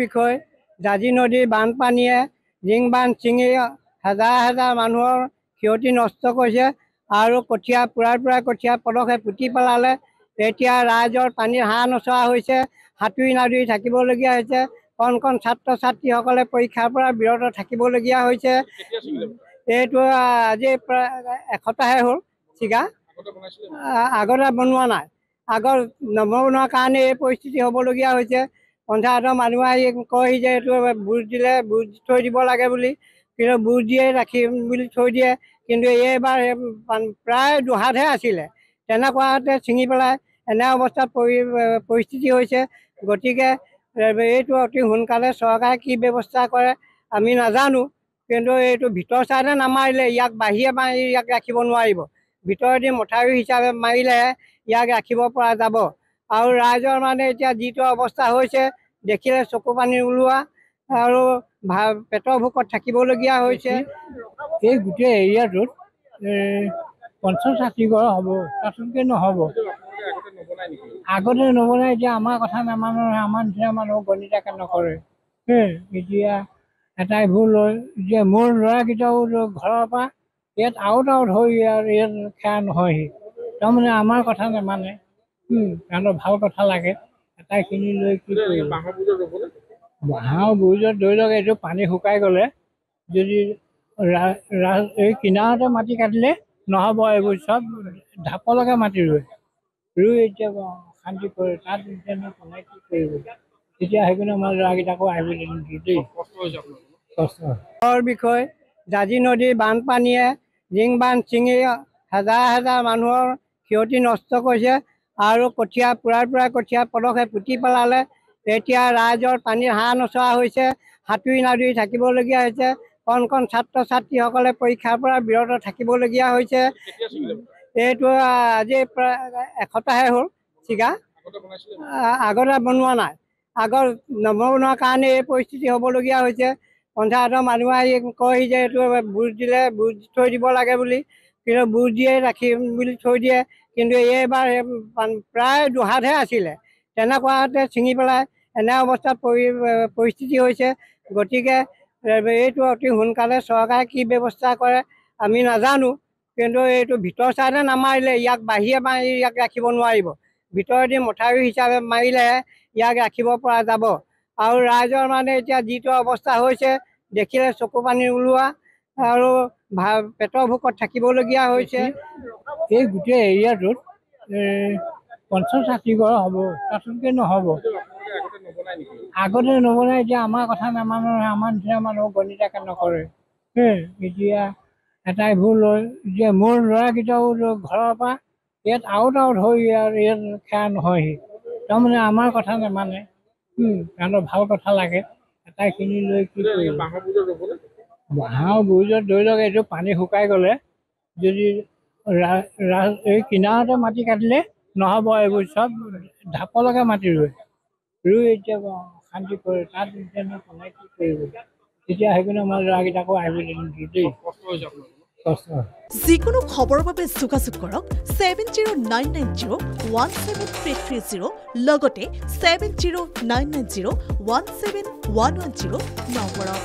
বিষয় জাজি নদীৰ বানপানীয়ে জিং বান্ধ ছিঙি হাজাৰ হাজাৰ মানুহৰ ক্ষতি নষ্ট কৰিছে আৰু কঠীয়া পুৰাই কঠীয়া পলসে পুতি পেলালে। এতিয়া ৰাইজৰ পানীৰ হাঁহ নচৰা হৈছে, সাঁতুৰি নাদুৰি থাকিবলগীয়া হৈছে। কণ কণ ছাত্ৰ ছাত্ৰীসকলে পৰীক্ষাৰ পৰা বিৰত থাকিবলগীয়া হৈছে। এইটো আজি প্ৰায় এসপ্তাহে হ'ল ছিগা, আগতে বনোৱা নাই। আগৰ নবনোৱাৰ কাৰণে এই পৰিস্থিতি হ'বলগীয়া হৈছে। পঞ্চায়তৰ মানুহে আহি কয়হি যে এইটো বুজ দিলে বুজ থৈ দিব লাগে বুলি, কিন্তু বুজ দিয়ে ৰাখিম বুলি থৈ দিয়ে। কিন্তু এইবাৰ প্ৰায় দুহাতহে আছিলে, তেনেকুৱাতে ছিঙি পেলাই এনে অৱস্থাত পৰিস্থিতি হৈছে। গতিকে এইটো অতি সোনকালে চৰকাৰে কি ব্যৱস্থা কৰে আমি নাজানো, কিন্তু এইটো ভিতৰ চাইডে নামাৰিলে ইয়াক বাহিৰে মাৰি ইয়াক ৰাখিব নোৱাৰিব। ভিতৰেদি মথাউৰি হিচাপে মাৰিলেহে ইয়াক ৰাখিব পৰা যাব। আৰু ৰাইজৰ মানে এতিয়া যিটো অৱস্থা হৈছে দেখিলে চকু পানী ওলোৱা আৰু পেটৰ ভোকত থাকিবলগীয়া হৈছে। এই গোটেই এৰিয়াটোত 50-60 ঘৰ হ'ব, তাতকৈ নহ'ব। আগতে নবনাই, এতিয়া আমাৰ কথা নামানো, আমাৰ নিচিনা মানুহ গণিতাকে নকৰে। এতিয়া এটাই ভুল লয় যে মোৰ ল'ৰাকেইটাও ঘৰৰ পৰা ইয়াত আউট হৈ ইয়াত খেয়া নহয়হি, তাৰমানে আমাৰ কথা নামানে। সিহঁতৰ ভাল কথা লাগে, এটাইখিনি লৈ কি কৰিব। বাঁহৰ বুৰুজত ধৰি লওক এইটো পানী শুকাই গ'লে যদি এই কিনাৰতে মাটি কাটিলে নহ'ব, এইবোৰ চব ঢাপলৈকে মাটি ৰুই এতিয়া শান্তি কৰে। তাত কোনে কি কৰিব, তেতিয়া সেইকাৰণে মই ল'ৰাকেইটাকো আহিব দেই। বিষয় জাজি নদীৰ বানপানীয়ে জিং বান্ধ ছিঙি হাজাৰ হাজাৰ মানুহৰ ক্ষতি নষ্ট কৰিছে আৰু কঠীয়া পুৰাই কঠীয়া পলসে পুতি পেলালে। এতিয়া ৰাইজৰ পানীৰ হাঁহ নচৰা হৈছে, সাঁতুৰি নাদুৰি থাকিবলগীয়া হৈছে। কণ কণ ছাত্ৰ ছাত্ৰীসকলে পৰীক্ষাৰ পৰা বিৰত থাকিবলগীয়া হৈছে। এইটো আজি প্ৰায় এসপ্তাহে হ'ল ছিগা, আগতে বনোৱা নাই। আগৰ নবনোৱাৰ কাৰণে এই পৰিস্থিতি হ'বলগীয়া হৈছে। পঞ্চায়তৰ মানুহে আহি কয়হি যে এইটো বুজ দিলে বুজ থৈ দিব লাগে বুলি, কিন্তু বুজ দিয়ে ৰাখিম বুলি থৈ দিয়ে। কিন্তু এইবাৰ প্ৰায় দুহাতহে আছিলে, তেনেকুৱাতে ছিঙি পেলাই এনে অৱস্থাত পৰিস্থিতি হৈছে। গতিকে এইটো অতি সোনকালে চৰকাৰে কি ব্যৱস্থা কৰে আমি নাজানো, কিন্তু এইটো ভিতৰ চাইডে নামাৰিলে ইয়াক বাহিৰে মাৰি ইয়াক ৰাখিব নোৱাৰিব। ভিতৰেদি মথাউৰি হিচাপে মাৰিলেহে ইয়াক ৰাখিব পৰা যাব। আৰু ৰাইজৰ মানে এতিয়া যিটো অৱস্থা হৈছে দেখিলে চকু পানী ওলোৱা আৰু পেটৰ ভোকত থাকিবলগীয়া হৈছে। এই গোটেই এৰিয়াটোত 50-60 ঘৰ হ'ব, তাতকৈ নহ'ব। আগতে নবনাই, এতিয়া আমাৰ কথা নামানো, আমাৰ নিচিনা মানুহ গণিতাকে নকৰে। এতিয়া এটাই ভুল লয় যে মোৰ ল'ৰাকেইটাও ঘৰৰ পৰা ইয়াত আউট হৈ ইয়াত খেয়া নহয়হি, তাৰমানে আমাৰ কথা নামানে। সিহঁতৰ ভাল কথা লাগে, এটাইখিনি লৈ কি কৰিব। বাঁহৰ বুৰুজত ধৰি লওক এইটো পানী শুকাই গ'লে যদি এই কিনাৰতে মাটি কাটিলে নহ'ব, এইবোৰ চব ঢাপলৈকে মাটি ৰুই এতিয়া শান্তি কৰে। তাত কোনে কি কৰিব, তেতিয়া সেইকাৰণে মই ল'ৰাকেইটাকো আহিব দেই। যিকোনো খবৰৰ বাবে যোগাযোগ কৰক 7099017330 লগতে 7099017110 নম্বৰত।